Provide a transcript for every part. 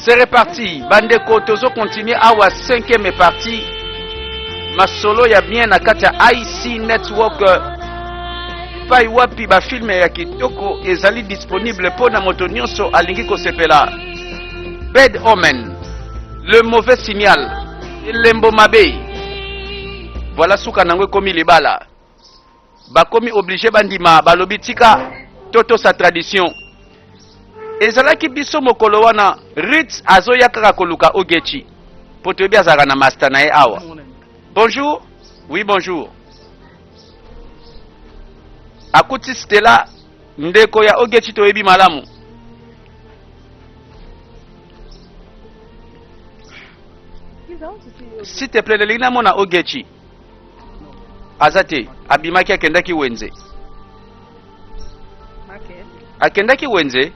C'est reparti. Bande Kotozo continue à la 5e partie. Ma solo ya bien na kati ya IC Network. Pai wapi ba film ya kitoko ezali disponible pour na moto nyonso alingi kosepela. Bad Omen. Le mauvais signal. Lembo mabe. Voilà suka nango komi libala. Bakomi obligé bandima balobi tika toto sa tradition. Ezalaki biso mokolo wana Ritz azoya kaka koluka Ogechi. Potobi azaka na master na ye awa. Bonjour. Oui, bonjour. Akuti Stella ndeko ya Ogechi toyebi malamu. S'il te plaît, lelina mona Ogechi. Azate, abimaki akendaki wenze. Akendaki wenze.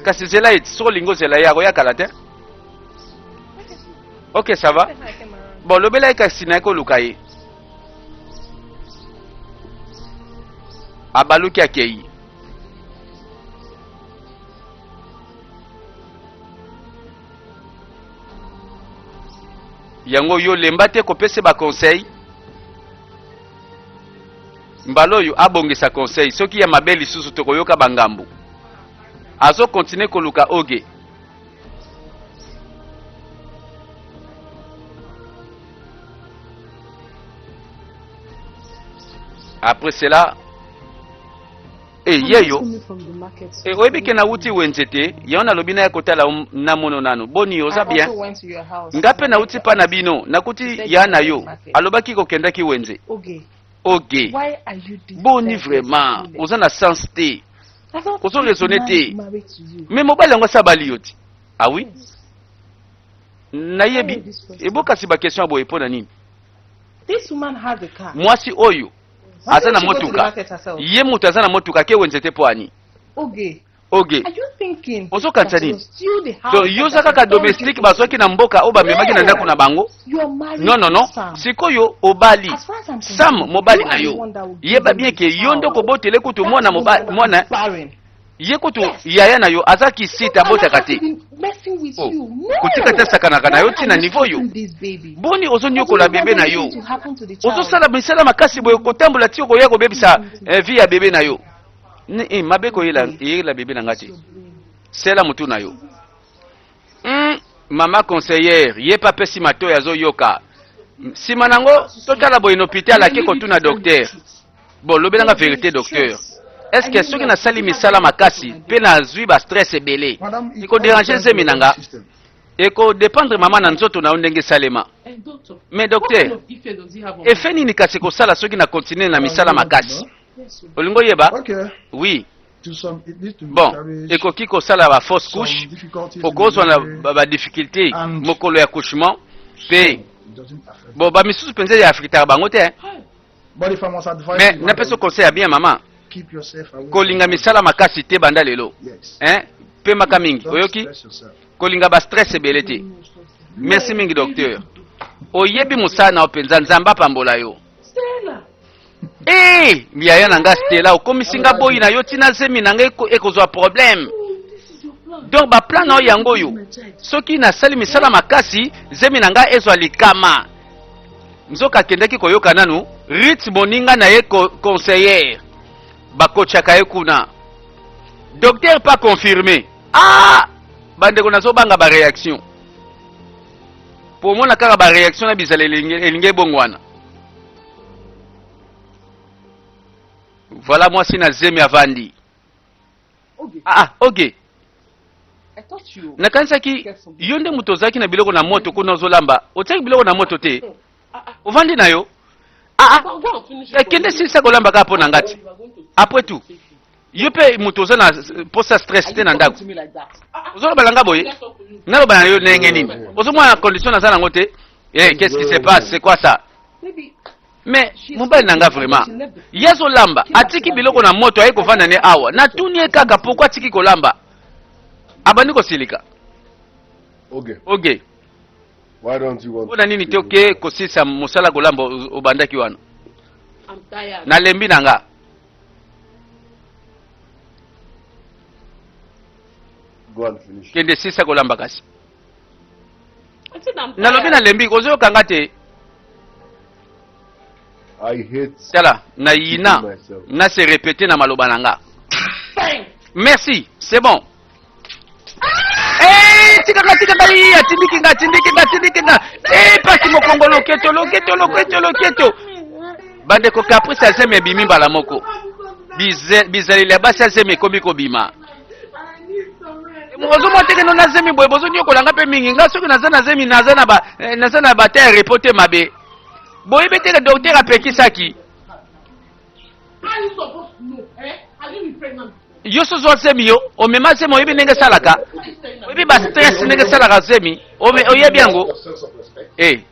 Kasi zela it, so lingo zela ya roya kalate. Ok, ça va. Bon, le bela kasi na ko lukai. Abaluki akei. Yango yo lembate kopese ba conseil. Mbalo yo abongisa conseil soki ya mabeli susu tokoyoka bangambu. Azo continue koluka oge. Après cela, yeyo. Oyebi ke na wuti wenzete, yaona lobina ya kotala na mono nano. Boni oza bien. Ngape na wuti pa na bino, nakuti ya na yo. Alobaki kokendaki wenze. Oge. Boni vraiment, oza na sens te. Ozo raisonner te. Mais mobile yango sabali yoti. Ah oui? Nayebi. Eboka si ba question boye pona nini? This woman has a car. Mwasi oyo. Azana motuka. Ye mutu azana motuka ke wenzete po ani. Oge. Oge. Are you thinking? Ozo kansani. So yoza kaka domestique basoki na mboka oba memaki na ndako na bango. Non. Sikoyo obali. Sam mobali na yo. Yeba bien ke yondo ko botele kutu mwana mobali mwana. Ye kutu yaya na yo azaki sita bota kati. Kutika tesa kana yo tina niveau yo. Boni ozo nyokola bebe na yo. Ozo sala misala makasi boye kotambola ti ko yako bebisa vie ya bebe na yo. Mabeko yela bebe na ngati. Sela mutu na yo. Mama conseillère, ye pa pesi mato ya zo yoka. Sima nango totala boye no hôpital ake ko tuna docteur. Bon lobela nga vérité docteur. Est-ce que ceux qui na sali misala makasi pe na zui ba stress ebele iko déranger zemi nanga eko dépendre mama na nzoto na ndenge salema. Mais docteur effet nini kasi ko sala ceux qui na continuer na misala makasi olingo yeba oui bon eko kiko sala ba fausse couche okozwa na ba difficulté mokolo ya accouchement pe bon ba misusu penze ya Afrika bango te mais na peso conseil ya bien maman kolinga misala makasi te banda lelo pe maka mingi oyoki kolinga ba stress ebele te. Merci mingi docteur oyebi musala na openza nzamba pambola yo miyaya na nga Stella okomisinga boyi na yo tina zemi na nga ekozwa problème. Donc ba plan na yango yo soki na sali misala makasi zemi na nga ezwa likama nzoka kendeki koyoka nanu Ritz moninga na ye conseillère bakochaka ye kuna docteur pas confirmé bande ko nazo banga ba réaction pour mona kaka ba réaction na bizala elinge bongwana. Voilà moi si na zemi avandi okay nakansaki yonde mutozaki na biloko na moto kuna ozolamba otaki biloko na moto te ovandi na yo kende silisa kolamba kaka po na ngati après tout yo pe mutoza na posa stress te na ndako ozoloba nga boye naloba na yo ndenge nini ozomona condition naza nango te qu'est-ce qui se passe c'est quoi ça mais mobali nanga vraiment yezo lamba atiki biloko na moto ayi kovanda ne awa natuni kaka pourquoi atiki kolamba abandi kosilika okay why don't you want ona nini toke kosisa musala kolamba obandaki wana na lembi nanga Go and finish. kende sisa kolamba kasi I said I'm nalobi tired. na lembi ozoyoka nga te I hate tala na yina myself. na se répéter na maloba na nga Fine. merci c'est bon tikanga tindiki nga pasi mokongo loketo bandeko caprice azeme ebimi mbala moko bizaleli ya basi azeme ekomi kobima ozomwa teke no nazemi boye bozonyokolanga mpe mingi nga soki nazemi naza na bata ya repote mabe boyebi teke docteur apekisaki How are you supposed to know? Have you been pregnant? yo so ozwa zemi yo omema zemi oyebi ndenge esalaka oyebi bastress ndenge esalaka zemi oyebi yango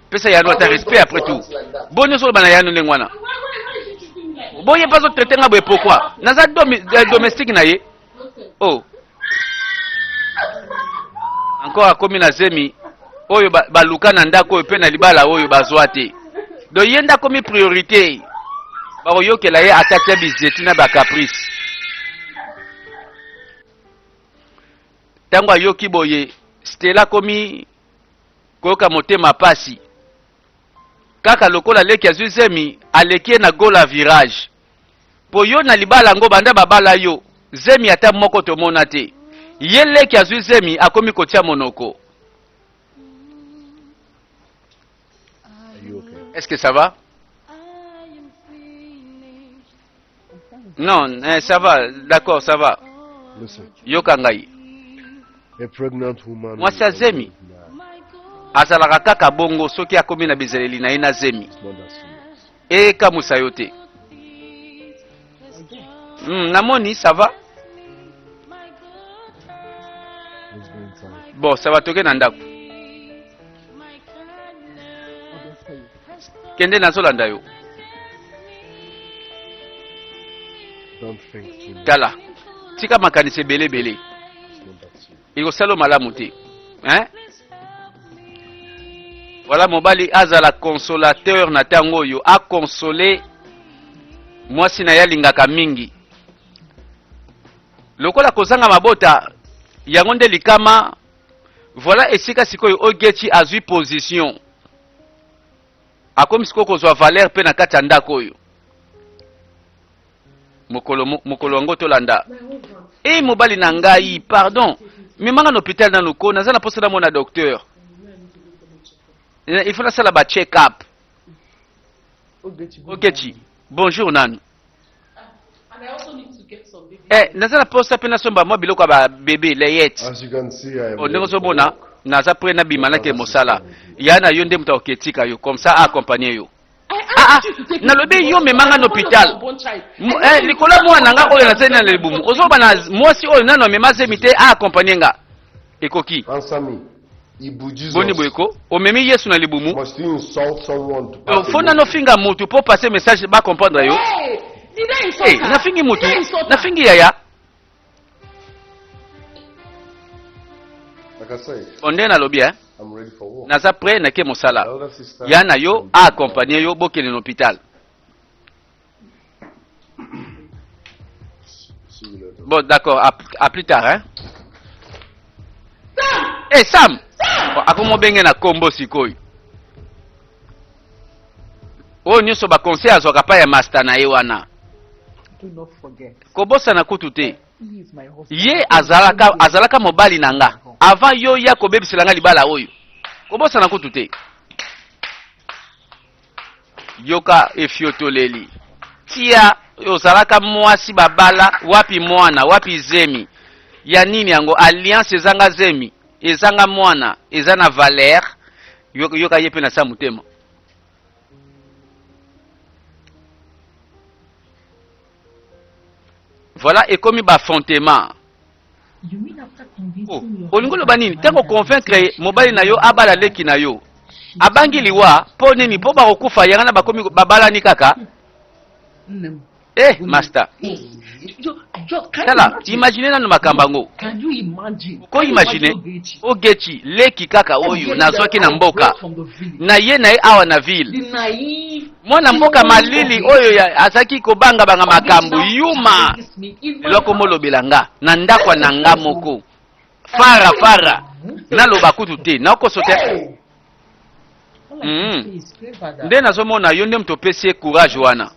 pesa yano ata respect après tout bo nyonso oloba na yano ndenge wana boye mpe azotraite nga boye pourkui naza domestique na ye oh encore akomi na zemi oyo baluka na ndako oyo mpe na libala oyo bazwa te do ye nde akomi priorité bakoyokela ye atatia bizeti na bacaprice ntango ayoki boye stela akomi koyoka motema pasi kaka lokola leki azwi zemi aleki ye na gola virage po yo na libala yango banda babala yo zemi ata moko tomona te ye leki azwi zemi akomi kotia monoko. Est-ce que ça va? Non, ça va, d'accord, ça va. Listen, Yokangai. a pregnant woman. Moi, c'est Zemi. Azalaka kaka bongo soki akomi na bizaleli na ye na zemi. It's not that serious. E kamusa yo te. Namoni, ça va? Let's go inside. Bon, ça va toke na ndako. Kende nazolanda yo. Don't think too much. Tala. Tika makanisi bele bele. It's not that serious. Iko salo malamu te. Hein? Voilà mobali azala consolateur na tango yo a consoler mwasi na yalingaka mingi. Lokola kozanga mabota yango nde likama voilà esika sikoyo ogechi azui position. Akomi siko kozwa valeur pe na kati ya ndako oyo. Mokolo wango tolanda. Mobali na ngai, pardon. Memanga na hôpital na loko, naza na posa na mona docteur. Il faut na sala ba check up. Ogechi. Bonjour nanu. And I also need to get some baby. Naza na posa pe na somba mwa biloko ba bébé layette. As you can see, I am. Ndenge zobona naza pre na bimana ke mosala. Ya yo nde muta oketika yo comme ça accompagner yo. Nalobi yo memanga na hôpital. Likola mwana nga oyo nazali na libumu. Ozoba na mwasi oyo nano mema zemite accompagner nga. Ekoki. Answer me. Ibu Jesus. Boni boyko, omemi Yesu na libumu. Must you insult someone to pass Fona no finga mutu pour passer message ba comprendre yo. Hey! Did I insult her? Na fingi mutu, Did I insult na her? fingi yaya. Like I said, Onde na lobi I'm ready for war. naza prêt na ke mosala. Elder sister. Ya na yo accompagner yo bokene na hôpital. See you later. Bon d'accord, à plus tard hein. Sam. Akomo benge na kombo sikoyo. Oyo nyonso ba conseil azwaka pa ya master na ye wana. Do not forget, Kobosa na kutu te. he is my husband. Ye azalaka mobali na nga. Avant yo ya kobebisela nga libala oyo. Kobosa na kutu te. Yoka efiotoleli. Tia ozalaka mwasi babala wapi mwana wapi zemi. Ya nini yango alliance ezanga zemi. Ezanga mwana ezana valeur. Yoka yepe na sa mutema. Voilà ekomi ba fondement. You mean after convincing Oh, your olingo husband loba nini to tango marry convaincre mobali na yo abala leki na yo abangi liwa po nini po bakokufa yanga na bakomi babalani kaka master tala imagine nano makambo yango Can you imagine? ko imagine ogechi leki kaka oyo nazwaki na mboka From the village. na ye na ye awa na ville The naive. mwana mboka malili oyo azaki kobanga banga makambo yuma eloko molobela nga na ndako na nga moko fara naloba kutu te nakoso te nde nazomona yo nde moto opesi ye courage wana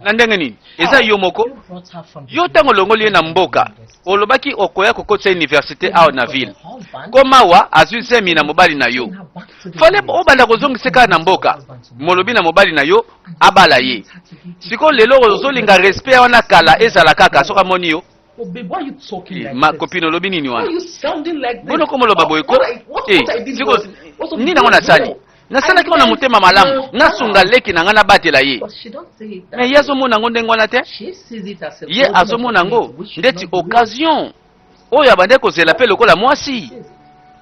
na ndenge nini eza yo moko yo ntango olongoli ye na mboka olobaki okoya kokotisa université awa na ville koma awa azwi zemi na mobali na yo fale obanda kozongisa kaka na mboka molobi na mobali na yo abala ye sikoyo lelo ozolinga respect wana kala ezala kaka soki amoni yo kopine olobi nini wana bono komoloba boyeko siko nini nango nasali nasalaki wana motema malamu nasunga leki na nga nabatela ye me ye azomona yango ndenge wana te ye azomona yango ndeti occasion oyo abande kozela mpe lokola mwasi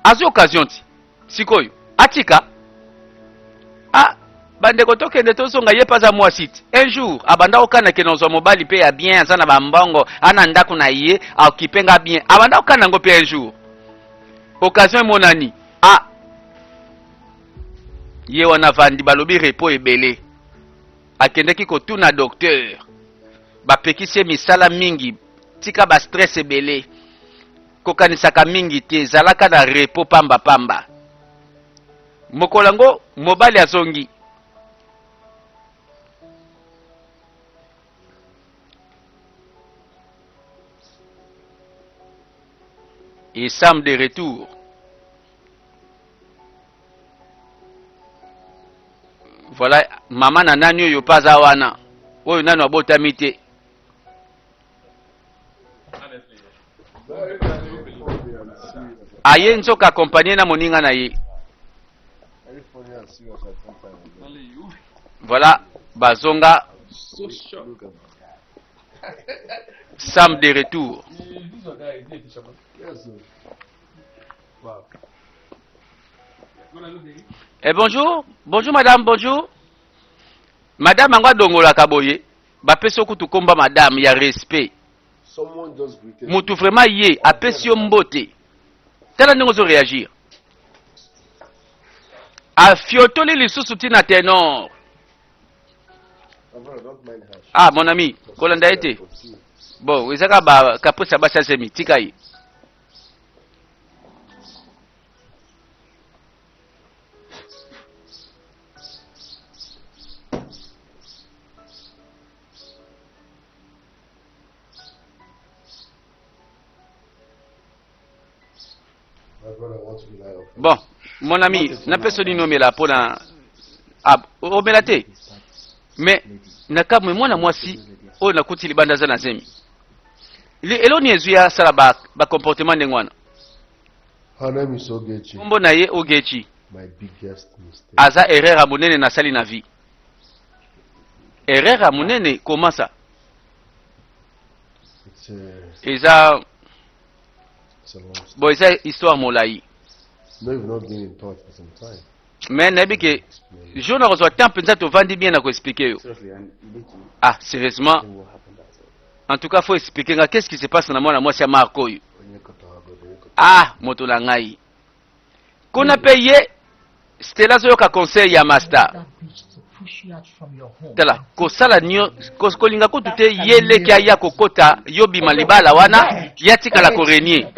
azwi occasion ti sikoyo atika bandeko tokende tozonga ye mpe aza mwasi ti un jour abanda okanake na ozwa mobali mpe ya bien aza na bambongo ana ndako na ye aokipe nga bien abanda okana yango mpe un jour occasion emonani ye wana vandi balobi repo ebele akendeki kotuna docteur bapekisi ye misala mingi tika bastress ebele kokanisaka mingi te ezalaka na repo pamba mokolo yango mobali azongi et Sam de retour. Voilà, maman na nani oyo paza wana. Oyo nani abotami te. Aye nzoka accompagné na moninga na ye. Voilà, bazonga. Sam de retour. Eh bonjour, bonjour madame, bonjour. Madame angwa dongola kaboye. Bapesi okutu komba madame ya respect. Mutu vraiment ye apesi yo mbote. Tala ndenge ozo réagir. Afiotoli lisusu tina tenor. Ah mon ami, kolanda ete. Bon, ezaka ba kapusa basa semi tika yi. Bon, mon ami, n'a pas sonné nommé là pour la. Oh, mais la té. Mais, n'a qu'à moi si, oh, n'a coûté les bandes à Zanazemi. Elo ni ezuya sala ba comportement ndengwana. Her name is Ogechi. Kombo na ye Ogechi. My biggest mistake. Aza erreur a monene na sali na vie. Erreur a monene comment ça? It's a bon, c'est histoire molai. No, you've not been in touch for some time. Mais nabi que je ne reçois tant pensa to vandi bien à ko expliquer yo. Ah, sérieusement. En tout cas, faut expliquer qu'est-ce qui se passe dans moi c'est Marco. Ah, moto la ngai. Qu'on a payé Stella Zoyoka conseil ya master. Tala, kosala nyo kolinga ko tute yele kya ya kokota yobi malibala wana yatika la korenier.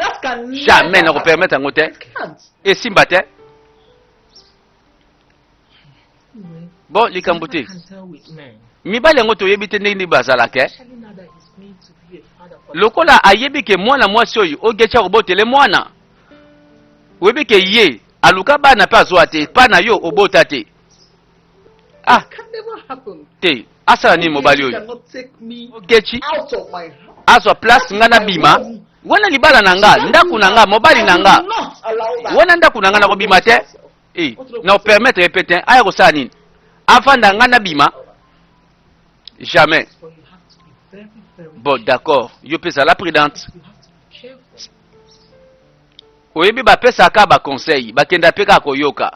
Jamais ne permettre en hôtel. Et simbate. Bon, likambuti. Mibale ngoto yebite ndini bazala ke. Lokola ayebi ke mwana mwasi oyo ogecha obotele mwana. Webi ke ye aluka bana pa zo ate pa na yo obota te. Ah, te asala ni mobali oyo. Ogechi aso place ngana bima. Wana libala nanga ndaku nanga mobali nanga. Wana ndaku nanga na ko bima te. Na o permettre répéter aya ko sala nini. Afanda ngana bima. Jamais. Bon, d'accord. Yo pesa la prudente. Oyebi ba pesa ka ba conseil, ba kenda peka ko yoka.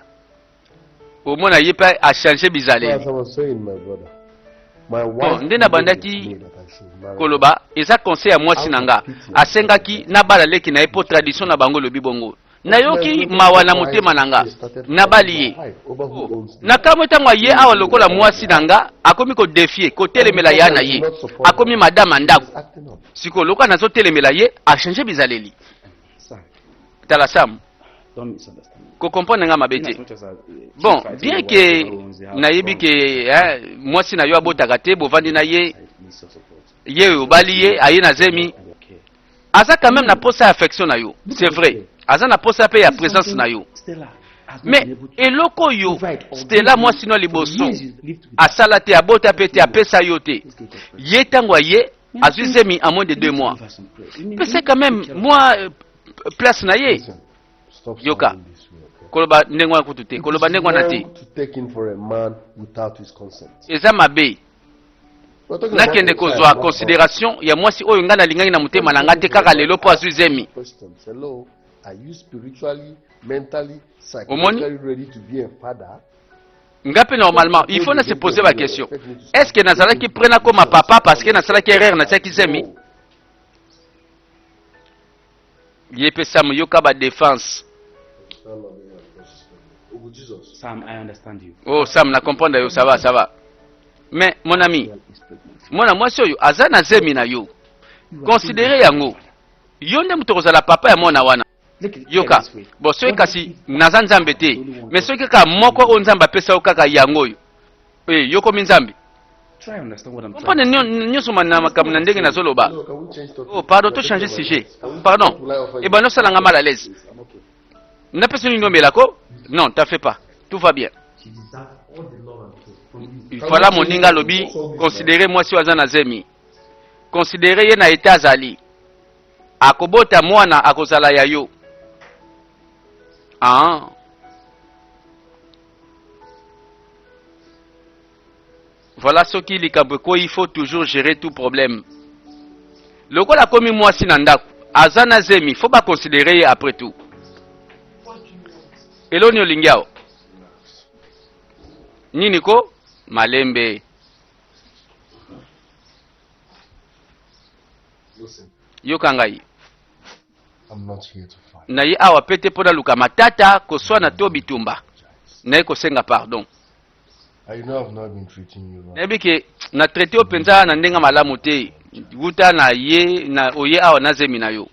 Au mona yepa a changer bizale. As I was saying, my brother. My wife. Bon, ndena bandaki koloba, eza conseil ya mwasi nanga. Asengaki na bala leki na epo tradition na bango lobi bongo. Nayoki mawana motema nanga. Nabali ye. Na kamwe tangwa ye awa lokola mwasi nanga, akomi ko défier, ko telemela ya na ye. Akomi madame ndako. Siko loka nazo telemela ye, a changer bizaleli. tala Sam Don't misunderstand me. ko comprendre nga mabe In te as much as bon fighting bien the que war, they have nayebi ke mwasi na yo abotaka te bovandi na ye I need your support. ye obali ye aye na zemi Okay. aza quand même na posa ya affection na yo c'est vrai aza na posa pe ya présence na yo Stella has not mais been able to eloko oyo provide or Stella give mwasi no you for the liboso years you lived with asala te abota pe te apesa yo te Let's get your friend. ye ntango aye azwi zemi en moins de 2 mois Give her some prayer. You need- pe you c'est need quand to même take care of moi place na ye Listen, stop Yoka. sounding this way, okay? koloba ndenge wana kutu te koloba ndenge wana te Wrong to take in for a man without his consent. eza mabe We're talking about nakende a child, kozwa not considération ya mwasi oyo ngai nalingaki na motema na ngai te kaka lelo mpo azwi zemi questions. Hello, are you spiritually, mentally, Omoni? psychologically ready to be a father? nga mpe normalement il faut na se poser ba question est ce que nazalaki pre nakoma papa parce que nasalaki erreur natiaki zemi No. ye mpe samu yoka badéfense Oh, Jesus. Sam, I understand you. oh sam na comprendre yo ça va mais mon ami Girl is pregnant. mwana mwasi oyo aza na zemi na yo considere yango yo nde moto kozala papa ya mwana wana Look at it yoka this way. bon soki kasi naza nzambe te mais soki kaka moko oyo nzambe apesa yo kaka yango oyo yokomi nzambe Try and understand what I'm trying mpone to say. nyonso na makambo na ndenge nazoloba No, can we change topic? oh pardon We're to changer talking sujet about this. Can we pardon talk to lie of a- ebanda osalanga mal à l'aise I'm okay. napesi nini omelako non t'en fais pas tout va bien She deserves all the love and care from you. ifala moninga alobi considere mwasi oyo aza na zemi considere ye na ete azali akobota mwana akozala ya yo voilà soki likambo ekoyi il faut toujours gérer tout problème lokola akomi mwasi na ndako aza na zemi fo baconsidere ye après tout eloni olingi awo nini ko malembe Listen, yoka ngai I'm not here to fight. na ye awa pe te mpo naluka matata koswana to bitumba naye kosenga pardon I know I've not been treating you right. nayebi ke na traité oyo mpenza na ndenge malamu te wuta na ye na oye awa na zemi na yo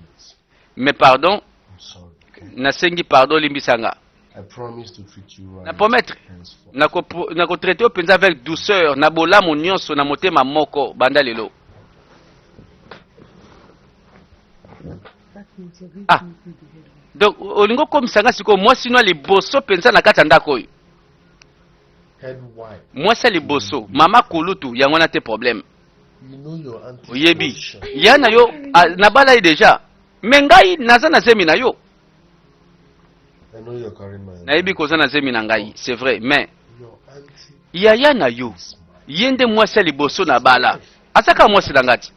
mais pardon I'm sorry, okay? nasengi pardon olimbisanga I promise to treat you right. na promettre henceforth. na kotraité oyo mpenza avec douceur na bolamu nyonso na motema moko banda lelo ah donc olingi okomisanga sikoyo mwasi no ya liboso mpenza na kati ya ndako oyo Head wipe. mwasi ya liboso mama kulutu yango wana te problème You know your auntie. oyebi ya na yo nabala ye deja me ngai naza na zemi na yo I know you're carrying my. nayebi koza na zemi na ngai c'est vrai mais Your auntie yaya na yo is ye nde mwasi ya liboso na bala azaka mwasi na ngati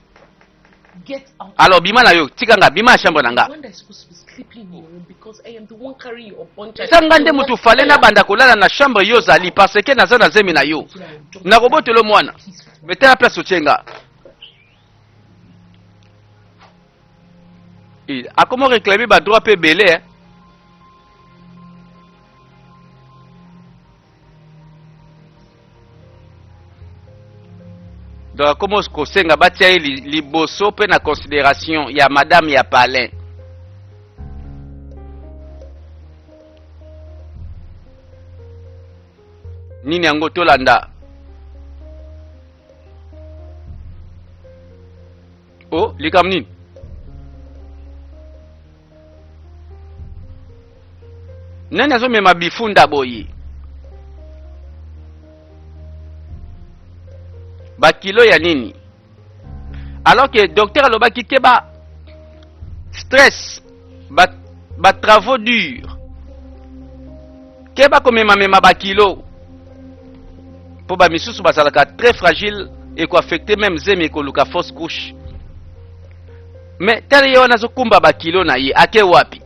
Get out. alors bima na yo tikanga bima ya chambre na nga When they're supposed to be sleeping in your room because I am the one carrying your bunch. eza nga nde motu fale nabanda kolala na chambre yo ozali parce que naza na zemi na yo nakobotelo mwana metela place otie nga akoma réclame badroit mpe ebele donc akoma kosenga batia ye liboso mpe na considération ya madame ya palin nini yango tolanda o likambo nini nani azomema bifunda boye bakilo ya nini alors que docteur alobaki ke ba stress ba travaux durs ke bakomemamema bakilo mpo bamisusu bazalaka très fragile ekoaffecte même zemi ekoluka fausse couche mais tala ye wana azokumba bakilo na ye ake wapi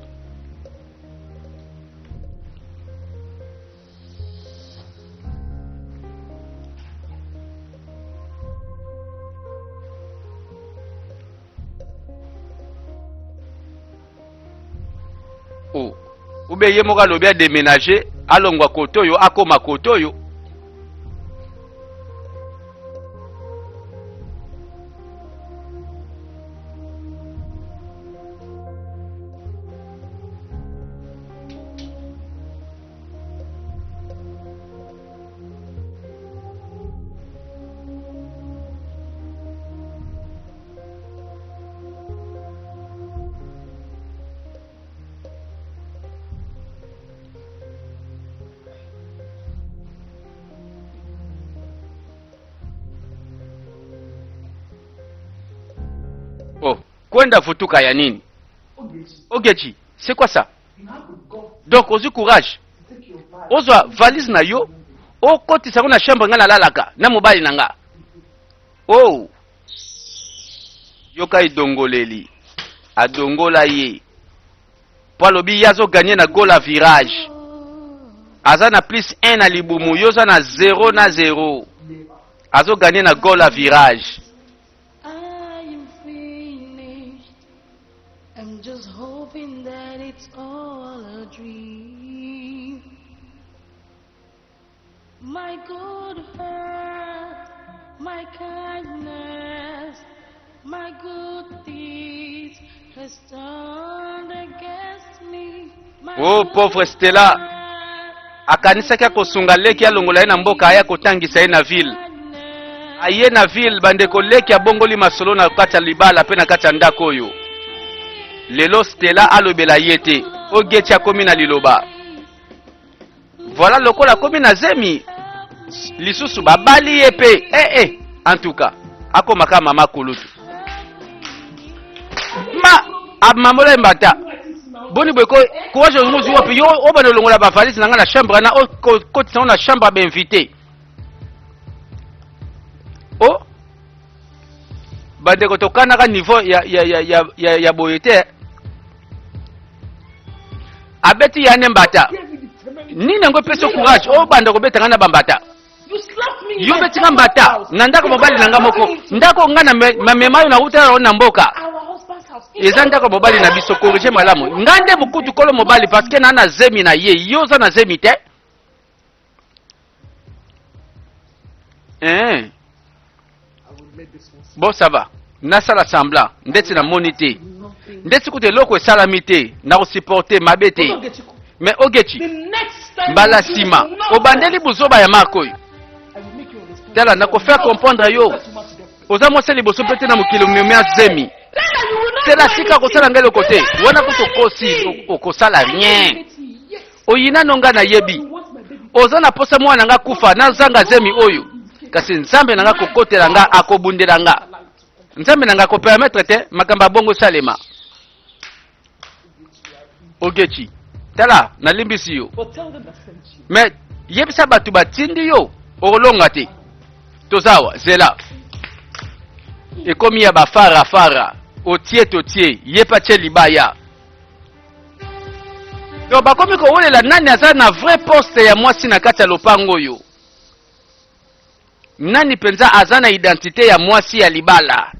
ube ye moko alobi adéménage alongwa kote oyo akoma kote oyo Kwenda futuka ya nini? Ogechi, c'est quoi ça? You have to go. Donc ozu courage. Take your bag. Ozwa valise na yo. O koti sango na chambre nga na lalaka na mobali na nga. Oh. Yoka idongoleli. Adongola ye. Po lobi yazo gagner na goal à virage. Aza na plus 1 na libumu, yoza na 0 na 0. Azo gagner na goal à virage. I am finished. I'm just hoping that it's all a dream. My good heart, my kindness, my good deeds has turned against me. My Oh, pauvre good Stella. heart, Akanisa kia kosunga leki ya longola ye na mboka aya kotangisa ye na ville. kindness. Aye na ville bandeko leki ya bongoli masolo na kati ya libala pe na kati ya ndako oyo. Lelo Stella alobela ye te. Ogechi akomi na liloba. Voilà lokola akomi na zemi. Lisusu babali ye pe. En tout cas, akomaka mama kulutu. Mamola mbata. Boni bweko courage nguzu wapi yo obana longola ba valise na nga na chambre na koti sa na chambre ba invité. Oh. Bande kotokana ka niveau ya boyete. Abeti ya nembata. Nini ngo peso courage o bande ko betanga na bambata. You slapped me. Yo betinga mbata. Nandako mobali nanga moko. Ndako nga na mamemayo na utara na mboka. Our husband's house. Eza ndako mobali na biso corriger malamu. Ngande bukutu kolo mobali parce que na zemi na ye. Yoza na zemi te. I will make this one. Bon ça va. Nasala semblant. Ndeti na monité. Ndeti koute loko esalami te. Na supporter mabete. Mais Ogechi. The next time. Mbala you do sima. this, no, Obandeli buzoba ya makoyo. I will make you understand. Tala na ko faire comprendre yo. That's too much to them. Oza mwase liboso pete na mokilo mmemea zemi. Tell her you will not Tela do sika anything. kosala ngelo kote. Wana kotokosi okosala rien. Yes. Oyina nonga na yebi. You want my baby. Oza na posa mwana nga kufa na zanga zemi oyo. Kasi nzambe nanga kokotela nga akobundela nga. Nzambe nanga ko permettre te makamba bongo salema. Ogechi. Tala na limbisi yo. But tell them I sent you. Mais yebisa batu batindi yo olonga te. Tozawa zela. Ekomi ya bafara fara. Otie totie yepa che libaya. Donc bakomi ko wolela nani aza na vrai poste ya mwasi na kati ya lopango yo. Nani penza aza na identité ya mwasi ya libala.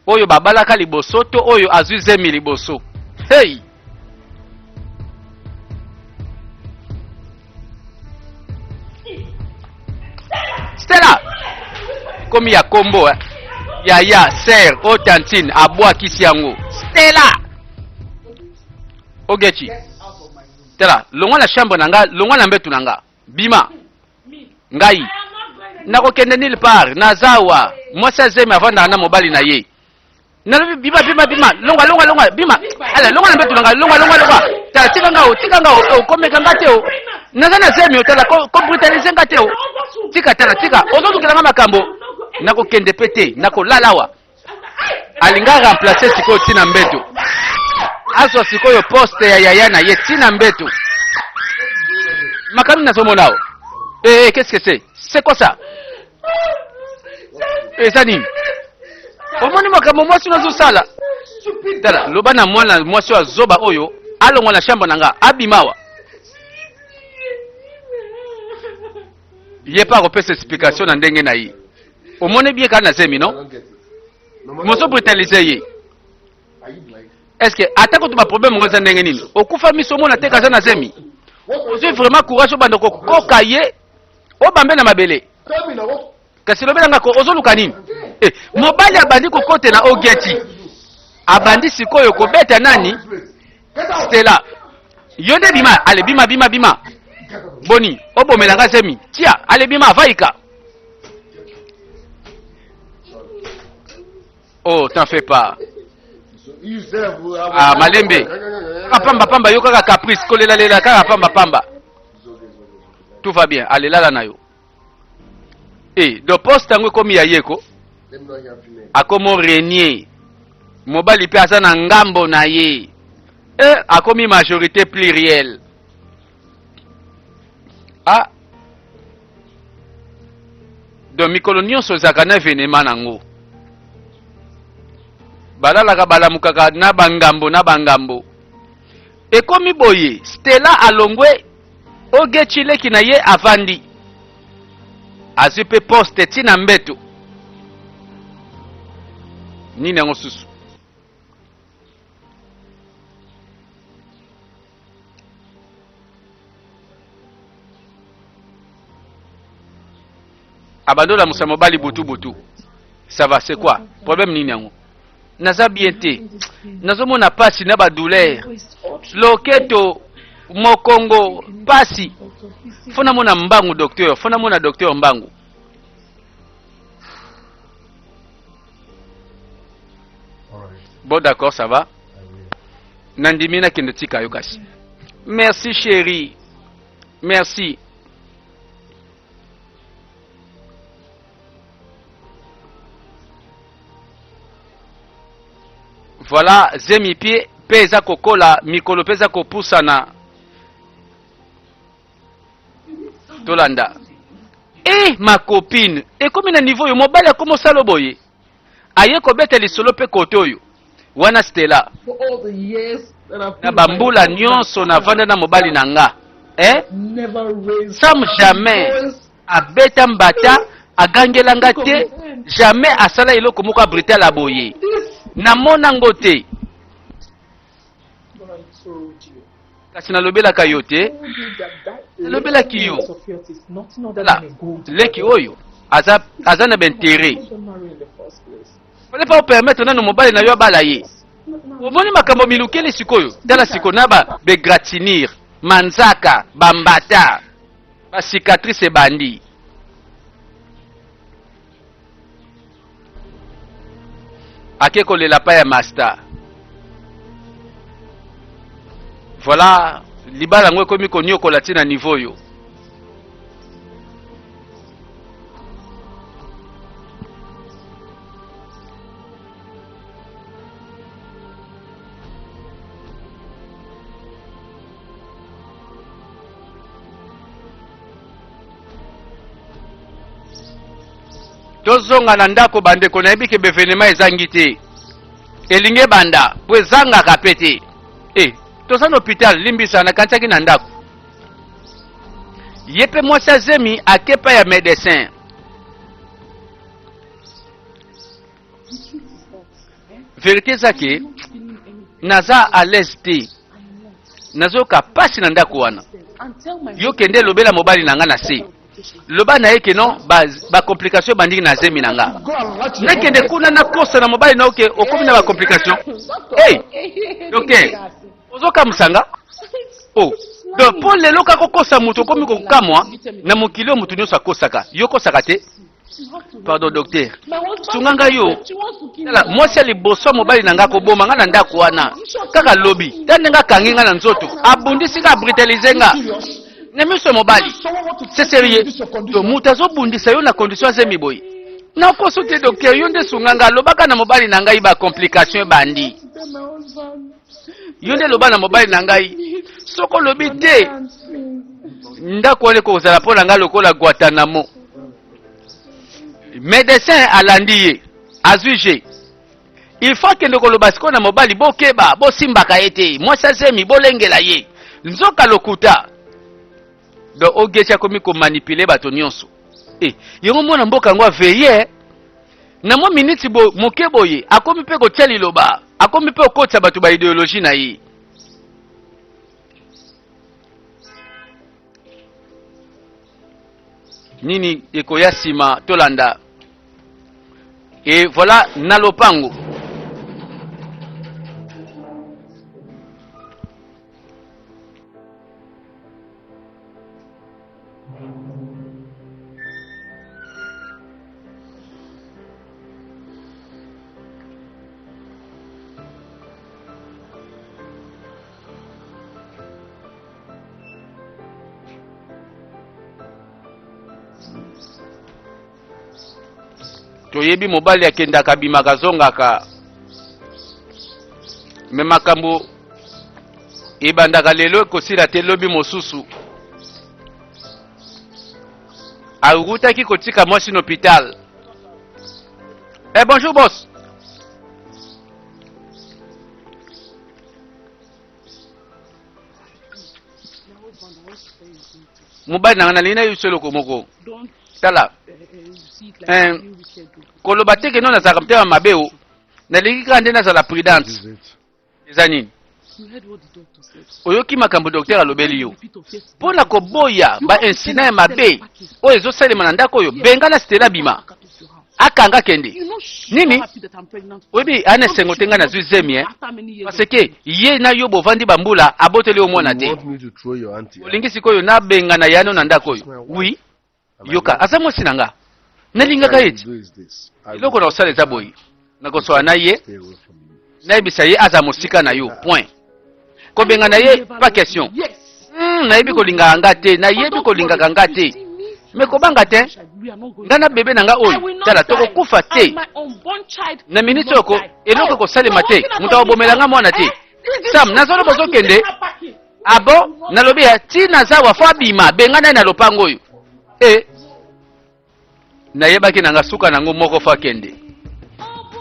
Oyo babalaka liboso to oyo azwi zemi liboso. Hey! Stella! Komi ya kombo ya ser o tantine abwa kisi yango. Stella! Ogechi. Stella, longwa na chambre na nga, longwa na mbetu na nga. Bima. Ngai. Nako kende nil par, nazawa. Mwasa zemi avanda na mobali na ye. Nalobi bima. Longa. Bima. Ala, longa na mbetu na nga, longa. Tala, tika nga o, komeka nga te o. Nazana zemi o, tala, ko brutalize nga te o. Tika. Ozo tukilanga makambo. Nako kende pete, nako lalawa. Alinga remplacer sikoyo tina mbetu. Aso sikoyo poste ya yaya na ye tina mbetu. Makami nazomona o. Qu'est-ce que c'est? C'est quoi ça? Ça nini? Omoni makambo mwasi nazosala. Tala, loba na mwana mwasi wa zoba oyo, alongwa na shamba nanga, abimawa. Ye pa kopesa explication na ndenge na ye. Omoni bien kana zemi, I non? don't get it. No matter Moso what, brutaliser ye. are you blind? Est-ce que atako tu ba problème ngoza ndenge nini? Okufa miso mona te kaza na zemi. What was Ozwi vraiment courage obanda ko koka ye. Obambe na mabele. Tell me now what? Kasi lobelanga ko ozoluka nini? Mobali abandi kokote na Ogechi. Abandi sikoyo kobeta nani? This place. Get out. Stella. Yonde bima, ale bima. Get out. Boni, obomelanga zemi. Tia, ale bima vaika. Oh, t'en fais pas. So you say, Ah, Malembe. Pamba yo kaka caprice kolela lela kaka pamba. Tout va bien. Allez là na yo. De poste tango komi ya yeko. Let me not hear female. Akomo renier. mobali pe aza na ngambo na ye akomi majorité plurielle. Ah, donc mikolo nyonso ozalaka na evenema nango, balalaka balamukaka na bangambo ekomi boye. Stella alongwe ogechileki na ye avandi azwi pe poste tina mbeto nini yango susu. Abandola musa mobali butu. Ça va, c'est quoi? Problème nini yango? Naza bien te. Nazomona pasi na ba douleur. Loketo mokongo pasi. Fona mona mbangu docteur, fona mona docteur mbangu. Bon d'accord, ça va. Nandimina kende tika yokasi. Merci chérie. Merci. Voilà, zemi pied pesa kokola mikolo pesa kopusana. Tolanda. Ma copine, et comme na niveau yo mobile comme salo boye. Aye ko beta lisolo pe kotoyo. Wana Stella. For all the years that I've Na bambula nyonso na vanda na mobile nanga. never raised Sam jamais abeta mbata agangelanga te, jamais asala iloko moko abrita la boye. Namona ngote. But I told you. Kasi nalobela kayote. Nalobela kiyo. La, leki oyo. Aza na bentere. Fallait pas permettre na no mobile na yo bala ye. Omoni makambo milukeli sikoyo. Dala siko na ba begratinir, manzaka, bambata, ba cicatrice bandi. Ake kolela pa ya master. Voilà, libala ngwe komi konyokola tina niveau yo. Tozonga na ndako bandeko na yebike bevenema ezangi te. Elinge banda po ezangaka pe te. Toza na hôpital limbisa na kantaki na ndako. Ye pe mwasi azemi akepa ya médecin. Vérité zake naza à l'aise te. Nazoka pasi na ndako wana. Yo kende lobela mobali nanga na se. Loba na yeke non ba complication bandiki na zemi nanga. Nekende kuna na kosa na mobali na oke okomi na ba complication. Okay. Ozoka musanga? Donc pour lelo kako kosa mutu komi kokamwa na mokili mutu nyonso akosaka. Yo kosaka te? Pardon docteur. Sunganga yo. Tala mwasi liboso mobali nanga ko boma nga na ndako wana. Kaka lobi. Tandenga kanginga na nzoto. Abundisi ka brutaliser nga. Nemiso mobali. C'est sérieux. To mutazo bundisa yo na condition zemi boy. Na kosote docteur yo nde sunganga lobaka na mobali nanga iba complication bandi. Yo nde loba na mobali nangai. Soko lobi te. Ndako ole ko zala pona nga lokola Guantanamo. Médecin alandiye azuije. Il faut que ndeko loba siko na mobali bokeba bo simbaka ete. Mwasa zemi bolengela ye. Nzoka lokuta. Donc ogecha komi ko manipuler bato nyonso. Yongo mona mboka ngwa veiller. Na mo minute bo mokeboye akomi pe ko teli loba. Akomi pe okotsa bato ba idéologie na ye. Nini ekoya sima tolanda. Et voilà nalopango. Toyebi mobali akendaka bimaka zongaka me makambo ebandaka lelo ekosila te lobi mosusu awutaki kotika mwasi na hôpital. Bonjour boss. Mobali nanga nalina yuselo komoko tala koloba teke no nazalaka mtema mabe o nalingi kaka nde nazala prudence eza nini oyoki makambo docteur alobeli yo mpona koboya baincident ya mabe oyo ezosalema na ndako oyo benga na Stella bima akanga kende nini oyebi ana esengo te nga nazwi zemi parce que ye na yo bovandi bambula aboteli omona te olingi sikoyo nabenga na yano na ndako oyo wi yoka aza mwasi na nga nalingaka eti eloko na kosala eza boye nakosola na ye nayebisa ye aza mosika na yo point kobenga na ye pas question nayebi kolingaka nga te nayebi kolingaka nga te me kobanga te nga na bebe na nga oyo tala tokokufa te na miniti oko eloko kosalema te moto akobomela nga mwana te sam nazolo bozokende abo nalobi ya ti naza wafo abima benga naye na lopango oyo nayebaki nanga suka nango moko fo akende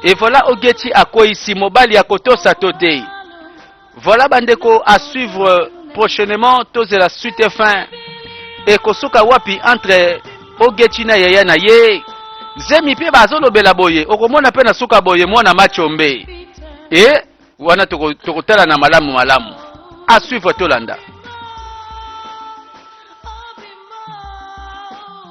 et voilà Ogeti akoyisi mobali akotosa to te. Voilà bandeko à suivre prochainement tozela suite et fin et kosuka wapi entre Ogeti na yaya na ye zemi pe bazolobela boye okomona pe na suka boye mwana machombe wana tokotala na malamu à suivre tolanda.